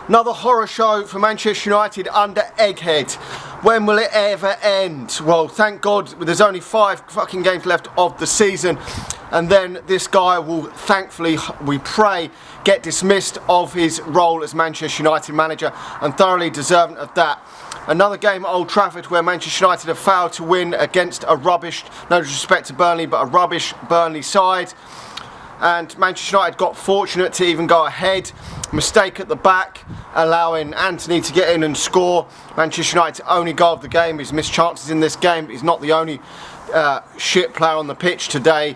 Another horror show for Manchester United under Egghead. When will it ever end? Well, thank God there's only 5 fucking games left of the season, and then this guy will, thankfully, we pray, get dismissed of his role as Manchester United manager, and thoroughly deserving of that. Another game at Old Trafford where Manchester United have failed to win against a rubbish, no disrespect to Burnley, but a rubbish Burnley side. And Manchester United got fortunate to even go ahead. Mistake at the back, allowing Antony to get in and score. Manchester United's only goal of the game. He's missed chances in this game. He's not the only shit player on the pitch today.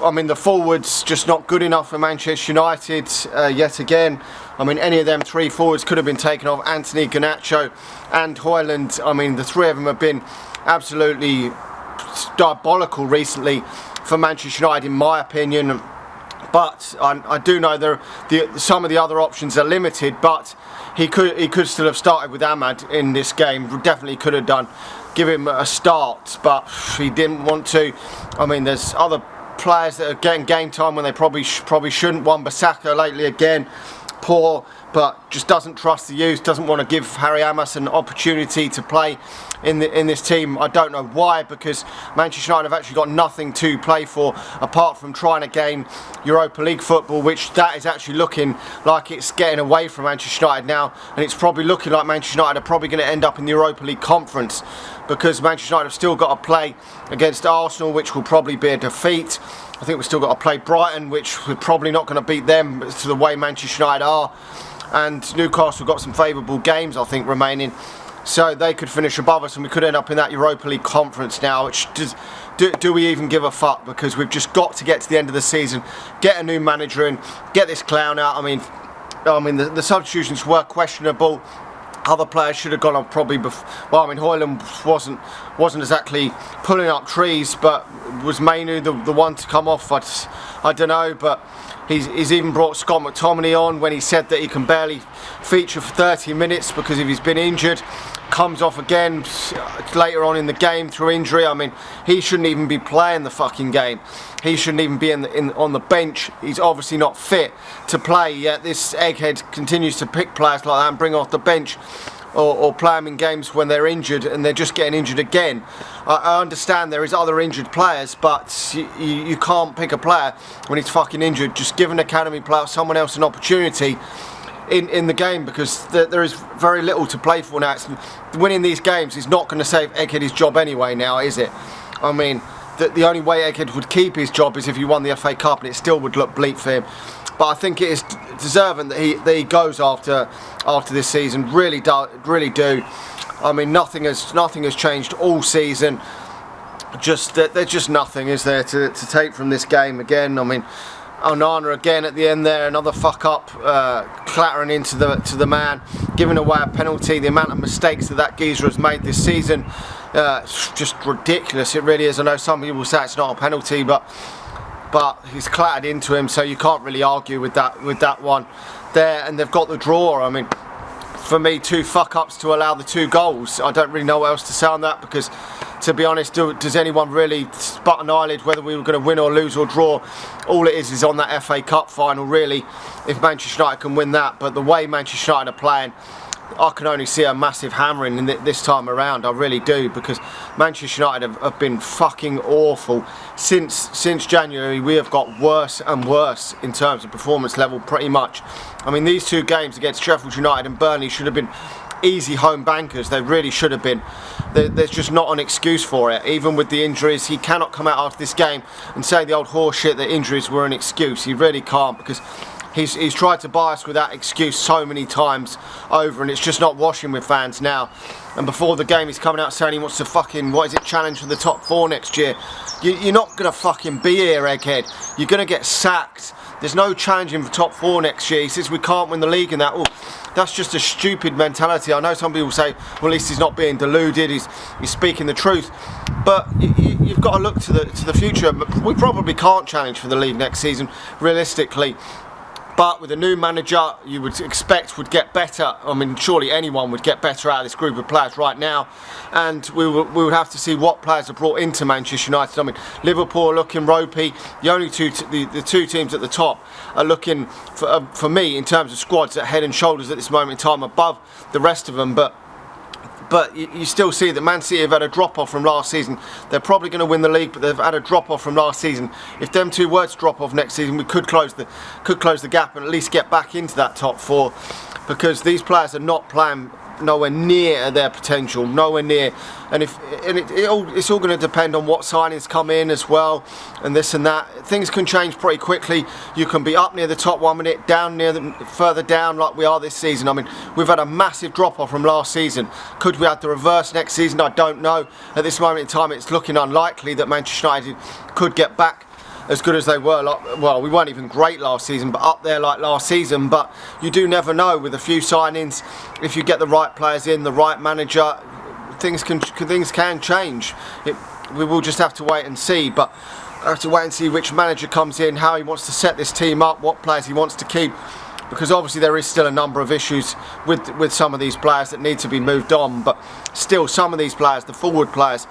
I mean, the forwards just not good enough for Manchester United yet again. I mean, any of them 3 forwards could have been taken off. Antony, Garnacho and Højlund. I mean, the 3 of them have been absolutely diabolical recently for Manchester United, in my opinion. But I do know some of the other options are limited, but he could still have started with Ahmad in this game. Definitely could have done, give him a start, but he didn't want to. I mean, there's other players that are getting game time when they probably shouldn't. Wan-Bissaka lately again, poor, but just doesn't trust the youth, doesn't want to give Harry Amos an opportunity to play in this team. I don't know why, because Manchester United have actually got nothing to play for apart from trying to gain Europa League football, which that is actually looking like it's getting away from Manchester United now, and it's probably looking like Manchester United are probably going to end up in the Europa League conference, because Manchester United have still got to play against Arsenal, which will probably be a defeat. I think we've still got to play Brighton, which we're probably not going to beat them to the way Manchester United are. And Newcastle got some favourable games, I think, remaining. So they could finish above us and we could end up in that Europa League conference now, which do we even give a fuck? Because we've just got to get to the end of the season, get a new manager in, get this clown out. I mean the substitutions were questionable. Other players should have gone on probably before. Well, I mean, Højlund wasn't exactly pulling up trees, but was Mainu the one to come off? I don't know, but he's even brought Scott McTominay on when he said that he can barely feature for 30 minutes because if he's been injured. Comes off again later on in the game through injury. I mean, he shouldn't even be playing the fucking game. He shouldn't even be on the bench. He's obviously not fit to play, yet this egghead continues to pick players like that and bring off the bench or play them in games when they're injured and they're just getting injured again. I understand there is other injured players, but you can't pick a player when he's fucking injured. Just give an academy player, someone else, an opportunity in the game, because there is very little to play for now. Winning these games is not going to save Egghead his job anyway now, is it? I mean, the only way Egghead would keep his job is if he won the FA Cup, and it still would look bleak for him. But I think it is deserving that he goes after this season. Really do. I mean, nothing has changed all season. There's just nothing, is there, to take from this game again? I mean, Onana again at the end there, another fuck up, clattering into the man, giving away a penalty. The amount of mistakes that geezer has made this season, it's just ridiculous. It really is. I know some people say it's not a penalty, but he's clattered into him, so you can't really argue with that one there. And they've got the draw. I mean, for me, 2 fuck ups to allow the 2 goals. I don't really know what else to say on that, because to be honest, does anyone really sput an eyelid whether we were going to win or lose or draw? All it is on that FA Cup final, really, if Manchester United can win that. But the way Manchester United are playing, I can only see a massive hammering in this time around. I really do, because Manchester United have been fucking awful. Since January, we have got worse and worse in terms of performance level, pretty much. I mean, these 2 games against Sheffield United and Burnley should have been easy home bankers. They really should have been. There's just not an excuse for it. Even with the injuries, he cannot come out after this game and say the old horse shit that injuries were an excuse. He really can't, because he's tried to buy us with that excuse so many times over, and it's just not washing with fans now. And before the game, he's coming out saying he wants to fucking, challenge for the top 4 next year. You're not going to fucking be here, egghead. You're going to get sacked. There's no challenging for top 4 next year. He says we can't win the league and that. Well, that's just a stupid mentality. I know some people say, well, at least he's not being deluded. He's speaking the truth. But you've got to look to the future. We probably can't challenge for the league next season, realistically. But with a new manager, you would expect would get better. I mean, surely anyone would get better out of this group of players right now. And we would have to see what players are brought into Manchester United. I mean, Liverpool are looking ropey. The only the two teams at the top are looking, for me, in terms of squads, at head and shoulders at this moment in time above the rest of them. But you still see that Man City have had a drop-off from last season. They're probably going to win the league, but they've had a drop-off from last season. If them two were to drop off next season, we could close the gap and at least get back into that top four, because these players are not playing nowhere near their potential, nowhere near. And it's all going to depend on what signings come in as well, and this and that. Things can change pretty quickly. You can be up near the top 1 minute, down further down like we are this season. I mean, we've had a massive drop off from last season. Could we have the reverse next season? I don't know. At this moment in time, it's looking unlikely that Manchester United could get back as good as they were. Well, we weren't even great last season, but up there like last season. But you do never know with a few signings. If you get the right players in, the right manager, things can change. We will just have to wait and see. But I have to wait and see which manager comes in, how he wants to set this team up, what players he wants to keep. Because obviously there is still a number of issues with some of these players that need to be moved on. But still, some of these players, the forward players,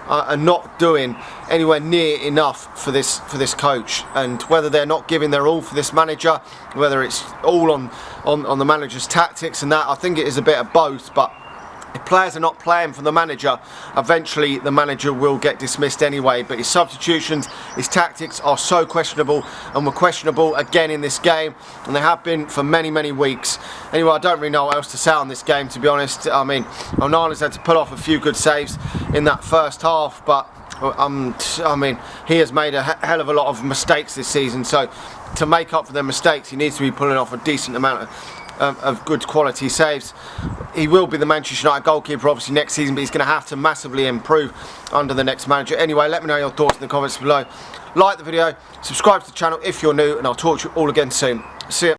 are not doing anywhere near enough for this coach. And whether they're not giving their all for this manager, whether it's all on the manager's tactics and that, I think it is a bit of both. But if players are not playing for the manager, eventually the manager will get dismissed anyway. But his substitutions, his tactics are so questionable, and were questionable again in this game, and they have been for many, many weeks. Anyway, I don't really know what else to say on this game, to be honest. I mean, Onana's had to pull off a few good saves in that first half, but I mean, he has made a hell of a lot of mistakes this season, so to make up for their mistakes, he needs to be pulling off a decent amount of good quality saves. He will be the Manchester United goalkeeper obviously next season, but he's going to have to massively improve under the next manager. Anyway, let me know your thoughts in the comments below. Like the video, subscribe to the channel if you're new, and I'll talk to you all again soon. See ya.